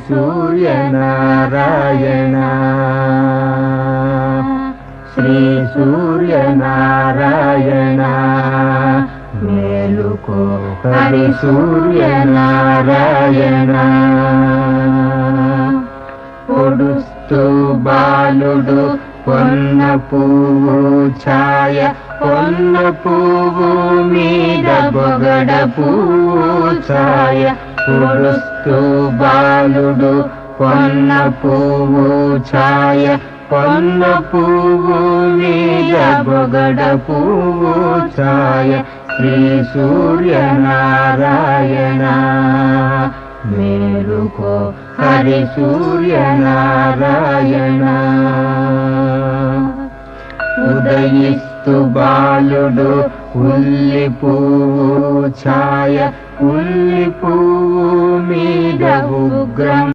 సూర్యనారాయణ శ్రీ సూర్యనారాయణ మేలుకో హరి సూర్యనారాయణ పొడుస్తూ బాలుడు పొన్న పువ్వు ఛాయ పొన్న పువ్వు మీద బొగడ పువ్వు ఛాయ పొడుస్తూ బాలుడు పొన్న పువ్వు ఛాయ పొన్న పువ్వు మీద బొగడ పువ్వు ఛాయ శ్రీ సూర్యనారాయణ మేలుకో హరి సూర్యనారాయణ ఉదయిస్తు బాలుడు ఉల్లి పువ్వు ఛాయ ఉల్లి పువ్వు మీద ఉగ్రం